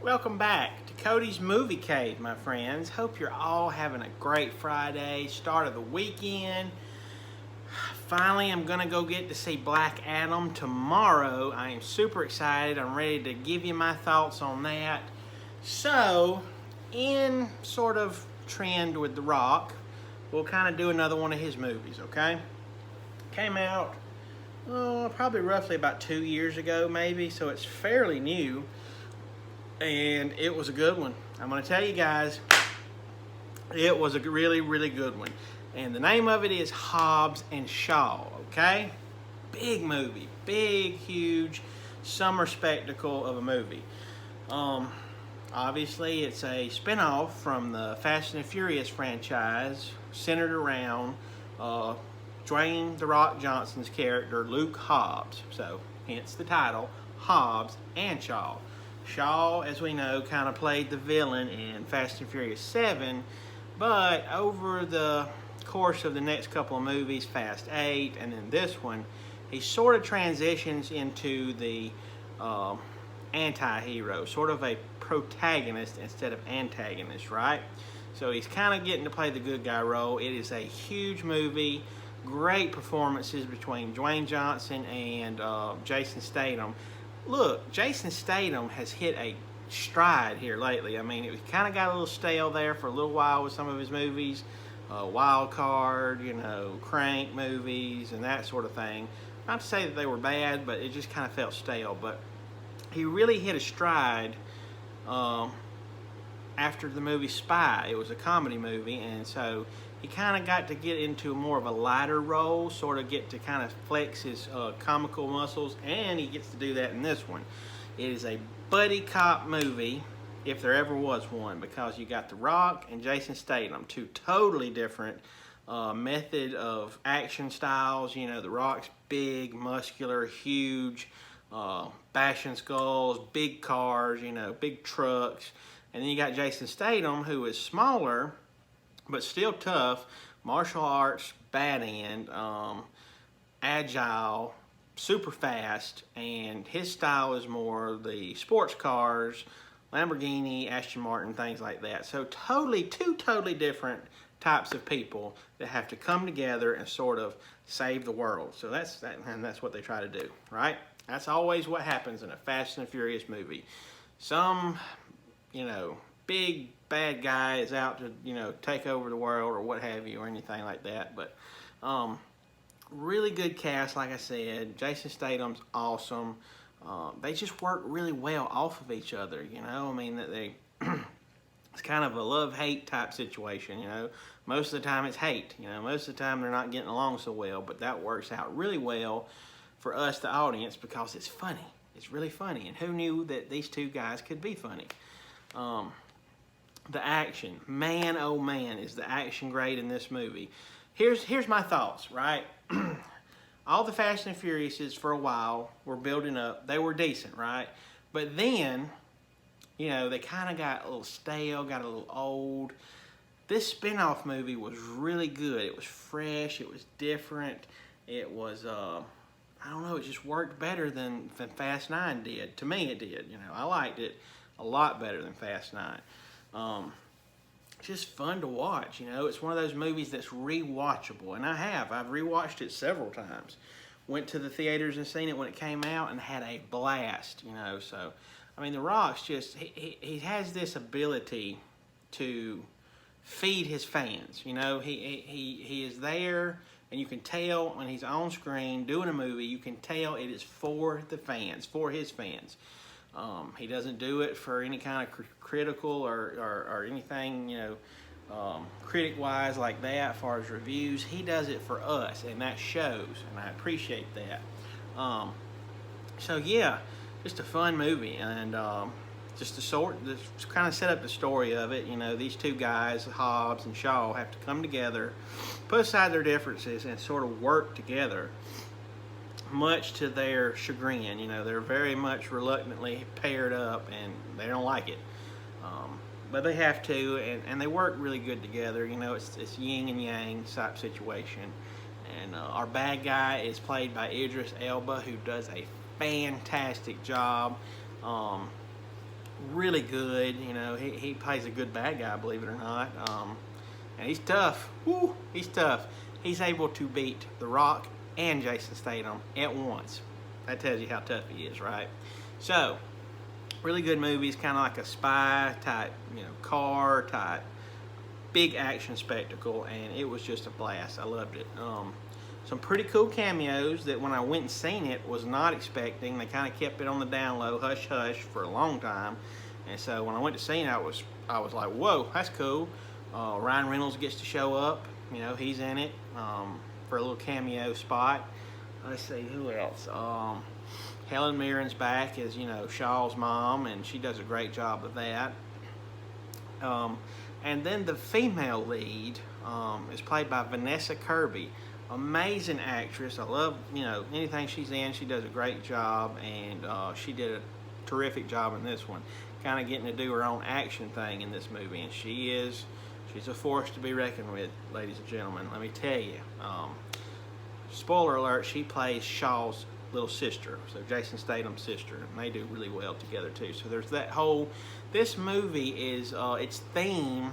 Welcome back to Cody's Movie Cave, my friends. Hope you're all having a great Friday, start of the weekend. Finally, I'm going to go get to see Black Adam tomorrow. I am super excited. I'm ready to give you my thoughts on that. So, in sort of trend with The Rock, we'll kind of do another one of his movies, okay? Came out probably roughly about 2 years ago, maybe, so it's fairly new. And it was a good one. I'm going to tell you guys, it was a really, really good one. And the name of it is Hobbs and Shaw, okay? Big movie, big, huge summer spectacle of a movie. Obviously, it's a spinoff from the Fast and the Furious franchise, centered around Dwayne "The Rock" Johnson's character, Luke Hobbs. So, hence the title, Hobbs and Shaw. Shaw, as we know, kind of played the villain in Fast and Furious 7, but over the course of the next couple of movies, Fast 8, and then this one, he sort of transitions into the anti-hero, sort of a protagonist instead of antagonist, right? So he's kind of getting to play the good guy role. It is a huge movie, great performances between Dwayne Johnson and Jason Statham. Look, Jason Statham has hit a stride here lately. I mean, it kind of got a little stale there for a little while with some of his movies. Wild Card, Crank movies and that sort of thing. Not to say that they were bad, but it just kind of felt stale. But he really hit a stride after the movie Spy. It was a comedy movie, and so he kind of got to get into more of a lighter role, sort of get to kind of flex his comical muscles, and he gets to do that in this one. It is a buddy cop movie, if there ever was one, because you got The Rock and Jason Statham, two totally different method of action styles. The Rock's big, muscular, huge, bashing skulls, big cars, big trucks. And then you got Jason Statham, who is smaller, but still tough, martial arts, bad end, agile, super fast, and his style is more the sports cars, Lamborghini, Aston Martin, things like that. So two totally different types of people that have to come together and sort of save the world. So that's what they try to do, right? That's always what happens in a Fast and Furious movie. Some, big bad guy is out to, take over the world or what have you or anything like that. But really good cast, like I said. Jason Statham's awesome. They just work really well off of each other, I mean, that they it's kind of a love-hate type situation, Most of the time it's hate, Most of the time they're not getting along so well, but that works out really well for us, the audience, because it's funny. It's really funny, and who knew that these two guys could be funny? The action, man, oh man, is the action great in this movie. Here's my thoughts, right? All the Fast and Furiouses for a while were building up. They were decent, right? But then, they kind of got a little stale, got a little old. This spin-off movie was really good. It was fresh. It was different. It was, I don't know, it just worked better than Fast 9 did. To me, it did. I liked it a lot better than Fast 9. Just fun to watch, It's one of those movies that's rewatchable, and I've rewatched it several times. Went to the theaters and seen it when it came out and had a blast, So, I mean, The Rock's just he has this ability to feed his fans. He is there, and you can tell when he's on screen doing a movie. You can tell it is for the fans, for his fans. He doesn't do it for any kind of critical or anything, critic-wise like that as far as reviews. He does it for us, and that shows, and I appreciate that. So, yeah, just a fun movie, and just to kind of set up the story of it. These two guys, Hobbs and Shaw, have to come together, put aside their differences, and sort of work together, much to their chagrin. They're very much reluctantly paired up, and they don't like it. But they have to, and they work really good together. It's yin and yang type situation. And our bad guy is played by Idris Elba, who does a fantastic job. really good. You know, he plays a good bad guy, believe it or not. And he's tough. Woo, he's tough. He's able to beat The Rock and Jason Statham at once. That tells you how tough he is, right? So, really good movies, kind of like a spy type, you know, car type, big action spectacle, and it was just a blast. I loved it. Some pretty cool cameos that when I went and seen it was not expecting. They kind of kept it on the down low, hush hush, for a long time. And so when I went to see it, I was like, whoa, that's cool. Ryan Reynolds gets to show up. You know, he's in it for a little cameo spot. Let's see, who else? Helen Mirren's back as, you know, Shaw's mom, and she does a great job of that. And then the female lead is played by Vanessa Kirby. Amazing actress. I love, you know, anything she's in, she does a great job, and she did a terrific job in this one. Kind of getting to do her own action thing in this movie, and she's a force to be reckoned with, ladies and gentlemen. Let me tell you. Spoiler alert, she plays Shaw's little sister, so Jason Statham's sister, and they do really well together too. So there's that whole, this movie is, its theme,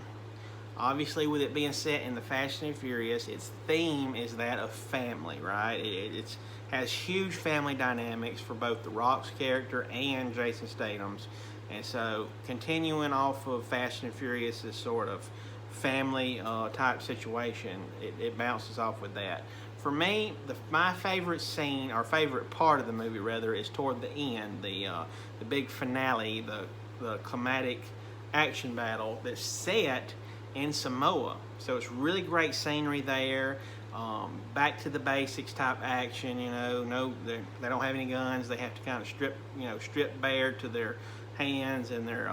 obviously with it being set in the Fast and Furious, its theme is that of family, right? It has huge family dynamics for both The Rock's character and Jason Statham's, and so continuing off of Fast and Furious' sort of family type situation, it bounces off with that. For me, my favorite scene, or favorite part of the movie rather, is toward the end, the big finale, the climatic action battle that's set in Samoa. So it's really great scenery there. Back to the basics type action. You know, they don't have any guns. They have to kind of strip bare to their hands and their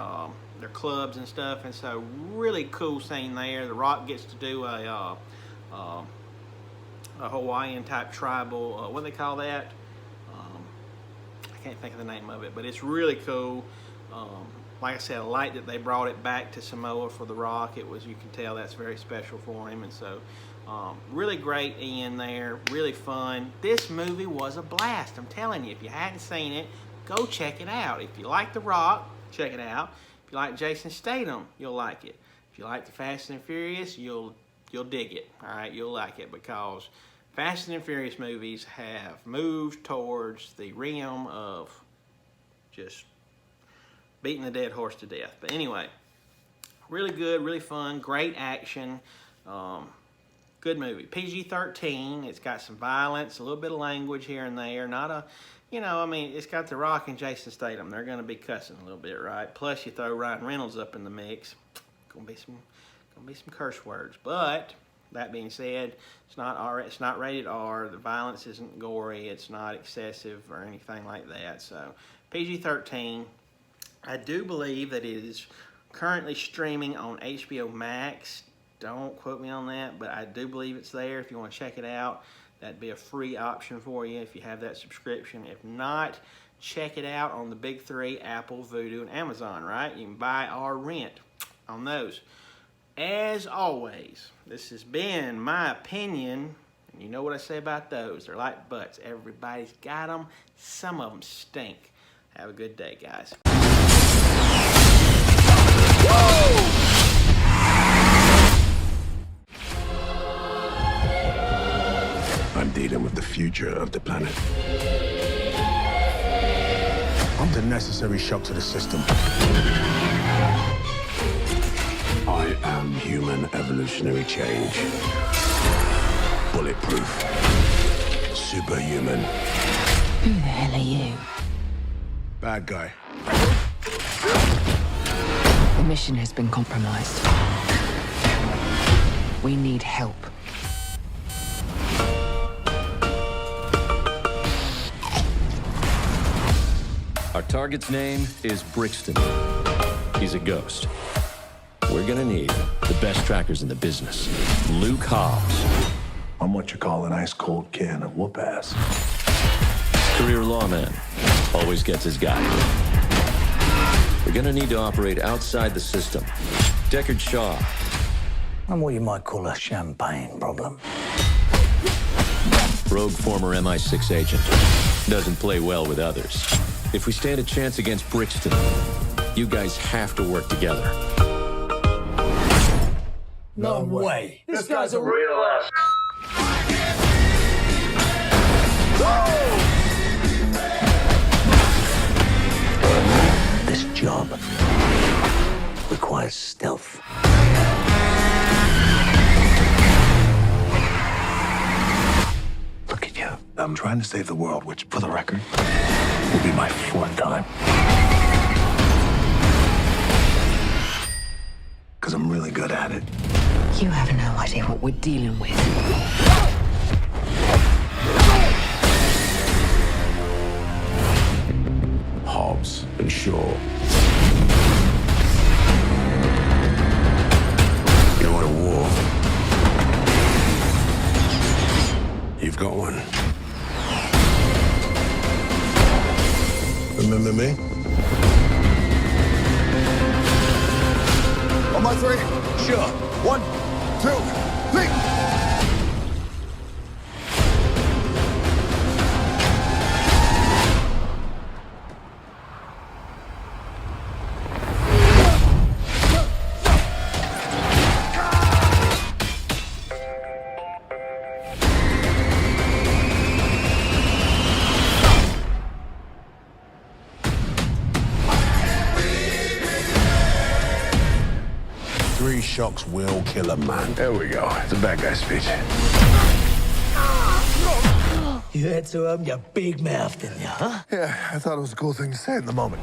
clubs and stuff. And so really cool scene there. The Rock gets to do a Hawaiian type tribal, what do they call that? I can't think of the name of it, but it's really cool. Like I said, I like that they brought it back to Samoa for The Rock. It was, you can tell that's very special for him, and so really great in there, really fun. This movie was a blast. I'm telling you, if you hadn't seen it, go check it out. If you like The Rock, check it out. If you like Jason Statham, you'll like it. If you like the Fast and Furious, you'll dig it. All right, you'll like it, because Fast and Furious movies have moved towards the realm of just beating the dead horse to death. But anyway, really good, really fun, great action, good movie. PG-13. It's got some violence, a little bit of language here and there. Not a, you know, I mean, it's got The Rock and Jason Statham. They're going to be cussing a little bit, right? Plus, you throw Ryan Reynolds up in the mix, gonna be some curse words. But that being said, it's not rated R. The violence isn't gory. It's not excessive or anything like that. So PG-13. I do believe that it is currently streaming on HBO Max. Don't quote me on that, but I do believe it's there. If you want to check it out, that'd be a free option for you if you have that subscription. If not, check it out on the big three, Apple, Vudu, and Amazon, right? You can buy or rent on those. As always, this has been my opinion, and you know what I say about those. They're like butts. Everybody's got them. Some of them stink. Have a good day, guys. I'm dealing with the future of the planet. I'm the necessary shock to the system. I am human evolutionary change. Bulletproof. Superhuman. Who the hell are you? Bad guy. The mission has been compromised. We need help. Our target's name is Brixton. He's a ghost. We're gonna need the best trackers in the business. Luke Hobbs. I'm what you call an ice-cold can of whoop-ass. Career lawman. Always gets his guy. We're gonna need to operate outside the system. Deckard Shaw. I'm what you might call a champagne problem. Rogue former MI6 agent. Doesn't play well with others. If we stand a chance against Brixton, You guys have to work together. No way. This guy's a real ass. This job requires stealth. Look at you. I'm trying to save the world, which, for the record, Will be my fourth time. because I'm really good at it. You have no idea what we're dealing with. Hobbs and Shaw. You want a war? You've got one. Remember me? On my three. Sure. 1, 2, 3. Three shocks will kill a man. There we go. It's a bad guy speech. You had to open your big mouth, didn't you, huh? Yeah, I thought it was a cool thing to say in the moment.